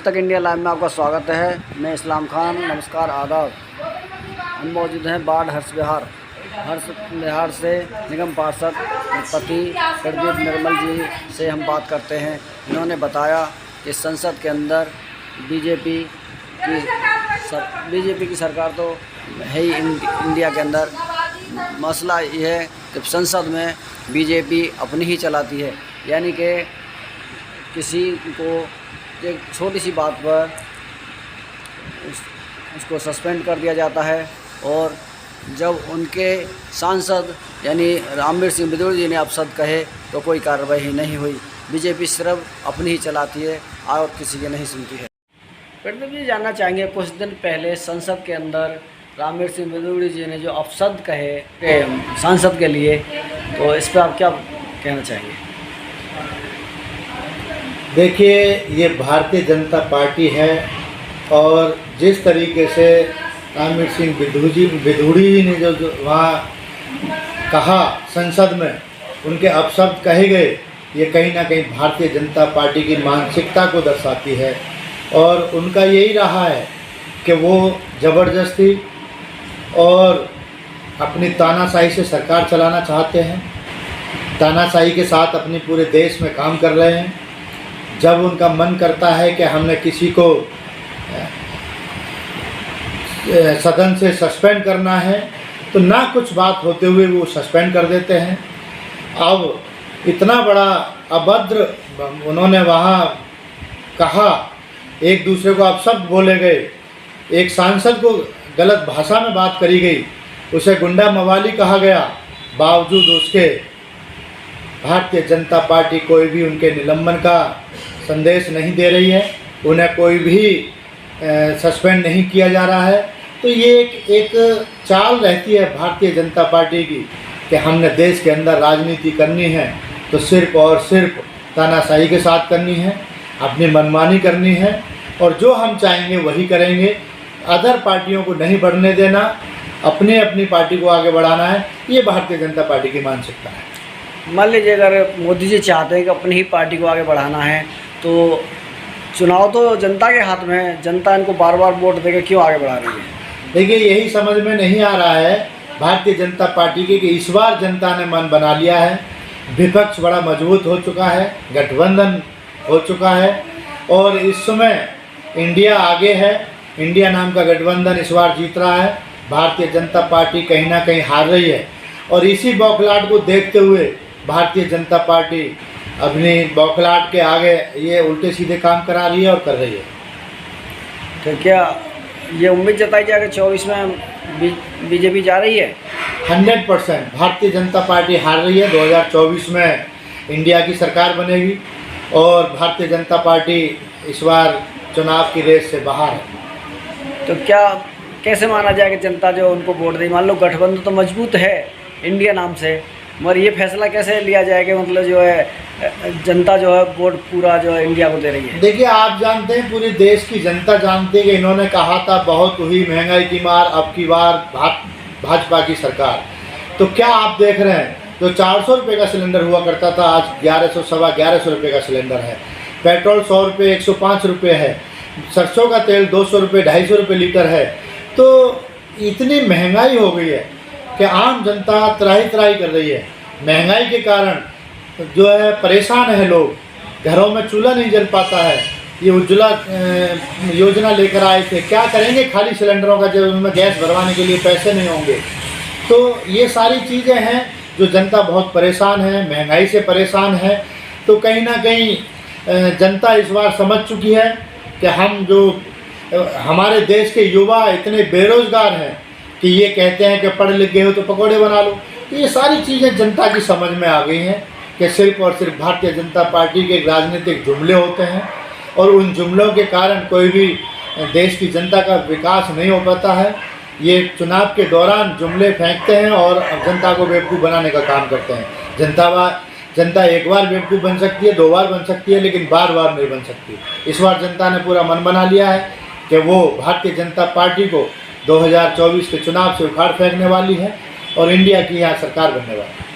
तक India live में आपका स्वागत है। मैं इस्लाम खान, नमस्कार, आदाब। हम मौजूद हैं बाढ़ हर्ष बिहार से निगम पार्षद पति प्रदीप निर्मल जी से हम बात करते हैं। इन्होंने बताया कि संसद के अंदर बीजेपी की सरकार तो है ही इंडिया के अंदर। मसला ये है कि संसद में बीजेपी अपनी ही चलाती है, यानी कि किसी को एक छोटी सी बात पर उसको सस्पेंड कर दिया जाता है, और जब उनके सांसद यानी रामवीर सिंह बिदूड़ी जी ने अपशब्द कहे तो कोई कार्रवाई नहीं हुई। बीजेपी सिर्फ अपनी ही चलाती है और किसी की नहीं सुनती है। प्रदीप जी, जानना चाहेंगे, कुछ दिन पहले संसद के अंदर रामवीर सिंह बिदूड़ी जी ने जो अपशब्द कहे सांसद के लिए, तो इस पर आप क्या कहना चाहेंगे? देखिए, ये भारतीय जनता पार्टी है और जिस तरीके से रामवीर सिंह बिदूड़ी जी ने जो वहाँ कहा संसद में, उनके अपशब्द कहे गए, ये कहीं ना कहीं भारतीय जनता पार्टी की मानसिकता को दर्शाती है। और उनका यही रहा है कि वो ज़बरदस्ती और अपनी तानाशाही से सरकार चलाना चाहते हैं, तानाशाही के साथ अपने पूरे देश में काम कर रहे हैं। जब उनका मन करता है कि हमने किसी को सदन से सस्पेंड करना है, तो ना कुछ बात होते हुए वो सस्पेंड कर देते हैं। अब इतना बड़ा अभद्र उन्होंने वहाँ कहा, एक दूसरे को अपशब्द बोले गए, एक सांसद को गलत भाषा में बात करी गई, उसे गुंडा मवाली कहा गया, बावजूद उसके भारतीय जनता पार्टी कोई भी उनके निलंबन का संदेश नहीं दे रही है, उन्हें कोई भी सस्पेंड नहीं किया जा रहा है। तो ये एक चाल रहती है भारतीय जनता पार्टी की कि हमने देश के अंदर राजनीति करनी है तो सिर्फ और सिर्फ तानाशाही के साथ करनी है, अपनी मनमानी करनी है, और जो हम चाहेंगे वही करेंगे। अदर पार्टियों को नहीं बढ़ने देना, अपनी पार्टी को आगे बढ़ाना है, ये भारतीय जनता पार्टी की मानसिकता है। मान लीजिए अगर मोदी जी चाहते हैं कि अपनी ही पार्टी को आगे बढ़ाना है, तो चुनाव तो जनता के हाथ में है, जनता इनको बार बार वोट देकर क्यों आगे बढ़ा रही है? देखिए, यही समझ में नहीं आ रहा है भारतीय जनता पार्टी की कि इस बार जनता ने मन बना लिया है, विपक्ष बड़ा मजबूत हो चुका है, गठबंधन हो चुका है, और इस समय इंडिया आगे है। इंडिया नाम का गठबंधन इस बार जीत रहा है, भारतीय जनता पार्टी कहीं ना कहीं हार रही है, और इसी बौखलाहट को देखते हुए भारतीय जनता पार्टी अपनी बौखलाहट के आगे ये उल्टे सीधे काम करा रही है और कर रही है। तो क्या ये उम्मीद जताई जाए कि 24 में बीजेपी जा रही है? 100% भारतीय जनता पार्टी हार रही है। 2024 में इंडिया की सरकार बनेगी और भारतीय जनता पार्टी इस बार चुनाव की रेस से बाहर है। तो क्या कैसे माना जाए कि जनता जो उनको वोट देगी? मान लो गठबंधन तो मजबूत है इंडिया नाम से, मगर ये फैसला कैसे लिया जाए कि मतलब जो है जनता जो है वोट पूरा जो है इंडिया को दे रही है? देखिए, आप जानते हैं, पूरे देश की जनता जानती है कि इन्होंने कहा था बहुत हुई महंगाई की मार, अब की बार भाजपा की सरकार। तो क्या आप देख रहे हैं, जो 400 रुपये का सिलेंडर हुआ करता था, आज 1100 सवा 1100 रुपये का सिलेंडर है। पेट्रोल 100 रुपये 105 रुपये है। सरसों का तेल 200 रुपये 250 रुपये लीटर है। तो इतनी महंगाई हो गई है कि आम जनता त्राही त्राही कर रही है। महंगाई के कारण जो है परेशान है लोग, घरों में चूल्हा नहीं जल पाता है। ये उज्ज्वला योजना लेकर आए थे, क्या करेंगे खाली सिलेंडरों का जब उनमें गैस भरवाने के लिए पैसे नहीं होंगे। तो ये सारी चीज़ें हैं जो जनता बहुत परेशान है, महंगाई से परेशान है। तो कहीं ना कहीं जनता इस बार समझ चुकी है कि हम जो हमारे देश के युवा इतने बेरोज़गार हैं कि ये कहते हैं कि पढ़ लिख गए हो तो पकौड़े बना लो। तो ये सारी चीज़ें जनता की समझ में आ गई हैं कि सिर्फ और सिर्फ भारतीय जनता पार्टी के राजनीतिक जुमले होते हैं, और उन जुमलों के कारण कोई भी देश की जनता का विकास नहीं हो पाता है। ये चुनाव के दौरान जुमले फेंकते हैं और जनता को बेवकूफ़ बनाने का काम करते हैं। जनता एक बार बेवकूफ़ बन सकती है, 2 बार बन सकती है, लेकिन बार बार नहीं बन सकती। इस बार जनता ने पूरा मन बना लिया है कि वो भारतीय जनता पार्टी को 2024 के चुनाव से उखाड़ फेंकने वाली है और इंडिया की यहाँ सरकार बनने वाली है।